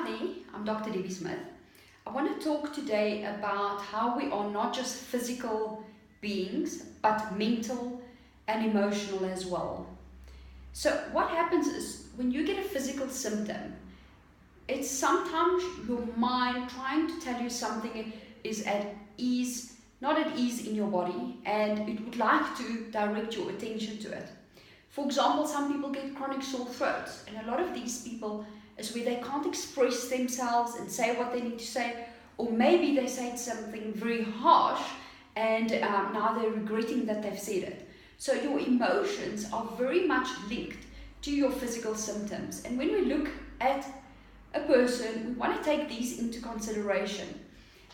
there, I'm Dr. Debbie Smith. I want to talk today about how we are not just physical beings, but mental and emotional as well. So what happens is when you get a physical symptom, it's sometimes your mind trying to tell you something is at ease, not at ease in your body, and it would like to direct your attention to it. For example, some people get chronic sore throats, and a lot of these people is where they can't express themselves and say what they need to say, or maybe they say something very harsh and now they're regretting that they've said it. So your emotions are very much linked to your physical symptoms, and when we look at a person, we want to take these into consideration.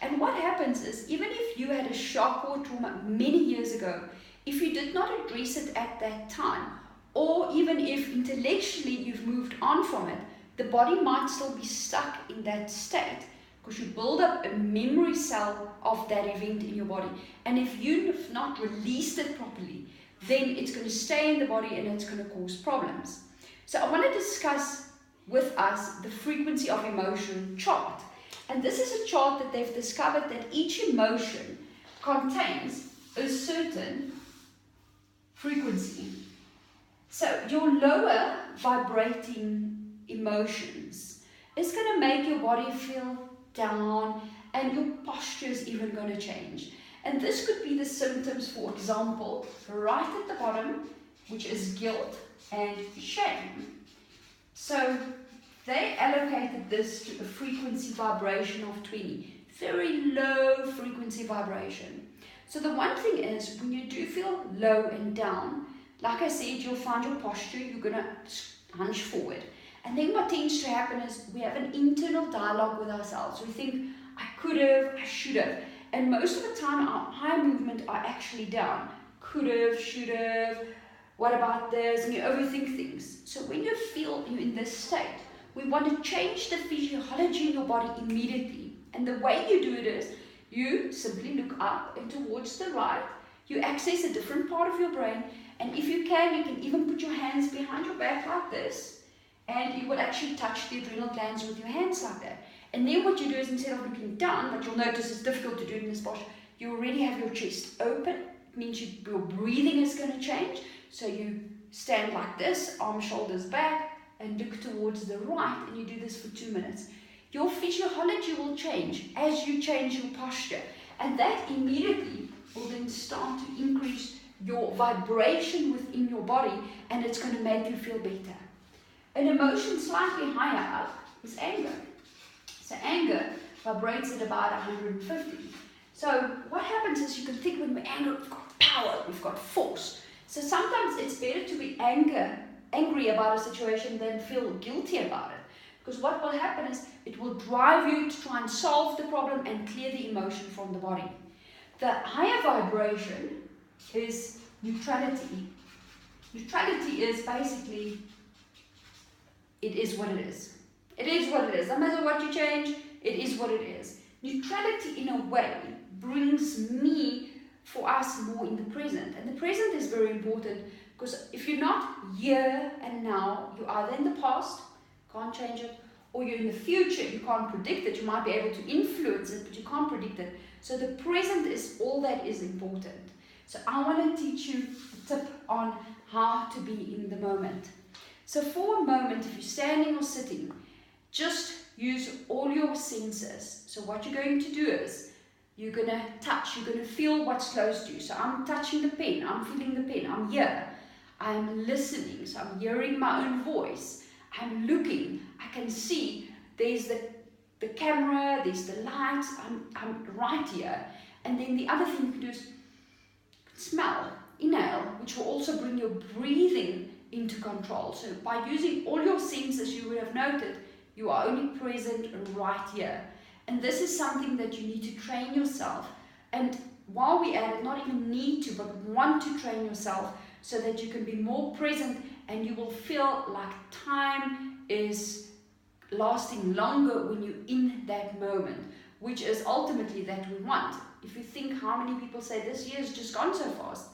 And what happens is, even if you had a shock or trauma many years ago, if you did not address it at that time, or even if intellectually you've moved on from it, the body might still be stuck in that state because you build up a memory cell of that event in your body. And if you've not released it properly, then it's going to stay in the body and it's going to cause problems. So I want to discuss with us the frequency of emotion chart. And this is a chart that they've discovered that each emotion contains a certain frequency. So your lower vibrating emotions is going to make your body feel down, and your posture is even going to change. And this could be the symptoms, for example, right at the bottom, which is guilt and shame. So they allocated this to a frequency vibration of 20, very low frequency vibration. So the one thing is, when you do feel low and down, like I said, you'll find your posture, you're going to hunch forward. And then what tends to happen is we have an internal dialogue with ourselves. We think, I could have, I should have. And most of the time, our eye movement are actually down. Could have, should have, what about this? And you overthink things. So when you feel you're in this state, we want to change the physiology in your body immediately. And the way you do it is, you simply look up and towards the right. You access a different part of your brain. And if you can even put your hands behind your back like this. And you will actually touch the adrenal glands with your hands like that. And then what you do is, instead of looking down, but you'll notice it's difficult to do it in this posture, you already have your chest open. It means your breathing is going to change. So you stand like this, arms, shoulders back, and look towards the right, and you do this for 2 minutes. Your physiology will change as you change your posture. And that immediately will then start to increase your vibration within your body, and it's going to make you feel better. An emotion slightly higher up is anger. So anger vibrates at about 150. So what happens is, you can think when we're angry, we've got power, we've got force. So sometimes it's better to be angry about a situation than feel guilty about it. Because what will happen is, it will drive you to try and solve the problem and clear the emotion from the body. The higher vibration is neutrality. Neutrality is basically, it is what it is. It is what it is. No matter what you change, it is what it is. Neutrality, in a way, brings me, for us, more in the present. And the present is very important, because if you're not here and now, you're either in the past, can't change it, or you're in the future, you can't predict it. You might be able to influence it, but you can't predict it. So the present is all that is important. So I want to teach you a tip on how to be in the moment. So for a moment, if you're standing or sitting, just use all your senses. So what you're going to do is, you're going to touch, you're going to feel what's close to you. So I'm touching the pen, I'm feeling the pen, I'm here. I'm listening, so I'm hearing my own voice. I'm looking, I can see there's the camera, there's the lights, I'm right here. And then the other thing you can do is smell, inhale, which will also bring your breathing into control. So by using all your senses, you would have noted you are only present right here. And this is something that you need to train yourself. And while we at it, not even need to, but want to train yourself so that you can be more present, and you will feel like time is lasting longer when you're in that moment, which is ultimately that we want. If you think how many people say this year has just gone so fast,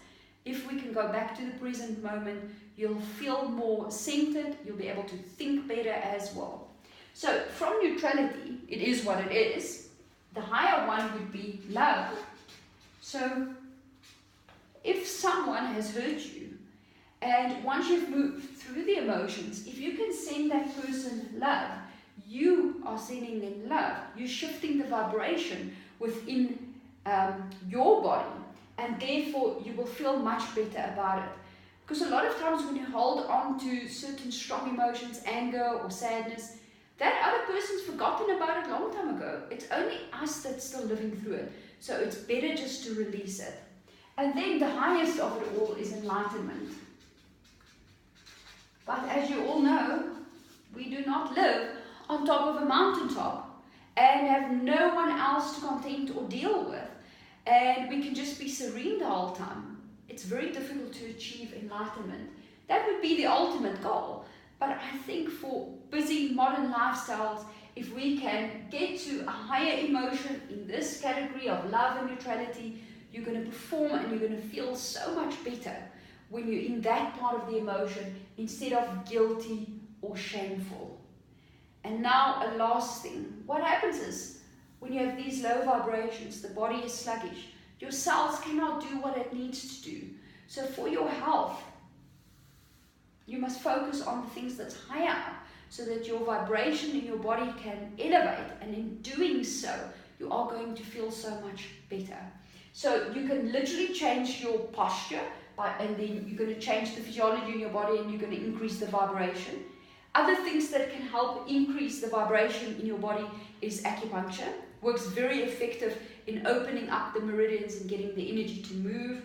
if we can go back to the present moment, you'll feel more centered, you'll be able to think better as well. So from neutrality, it is what it is. The higher one would be love. So if someone has hurt you, and once you've moved through the emotions, if you can send that person love, you are sending them love. You're shifting the vibration within your body, and therefore you will feel much better about it. Because a lot of times when you hold on to certain strong emotions, anger or sadness, that other person's forgotten about it a long time ago. It's only us that's still living through it. So it's better just to release it. And then the highest of it all is enlightenment. But as you all know, we do not live on top of a mountaintop and have no one else to contend or deal with. And we can just be serene the whole time. It's very difficult to achieve enlightenment. That would be the ultimate goal. But I think for busy modern lifestyles, if we can get to a higher emotion in this category of love and neutrality, you're going to perform and you're going to feel so much better when you're in that part of the emotion instead of guilty or shameful. And now a last thing. What happens is when you have these low vibrations, the body is sluggish. Your cells cannot do what it needs to do. So for your health, you must focus on the things that's higher up so that your vibration in your body can elevate, and in doing so, you are going to feel so much better. So you can literally change your posture, and then you're going to change the physiology in your body and you're going to increase the vibration. Other things that can help increase the vibration in your body is acupuncture. Works very effective in opening up the meridians and getting the energy to move,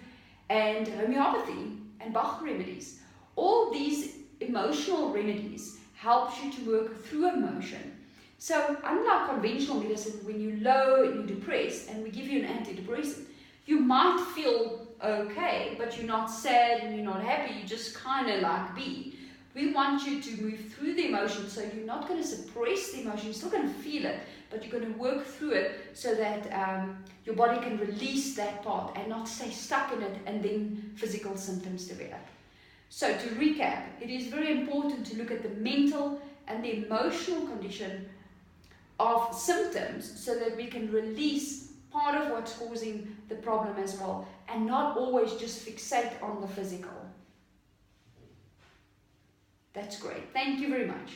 and homeopathy and Bach remedies. All these emotional remedies help you to work through emotion. So unlike conventional medicine, when you're low and you're depressed and we give you an antidepressant, you might feel okay, but you're not sad and you're not happy, you just kind of like be. We want you to move through the emotion, so you're not going to suppress the emotion, you're still going to feel it, but you're going to work through it so that your body can release that part and not stay stuck in it and then physical symptoms develop. So to recap, it is very important to look at the mental and the emotional condition of symptoms so that we can release part of what's causing the problem as well, and not always just fixate on the physical. That's great. Thank you very much.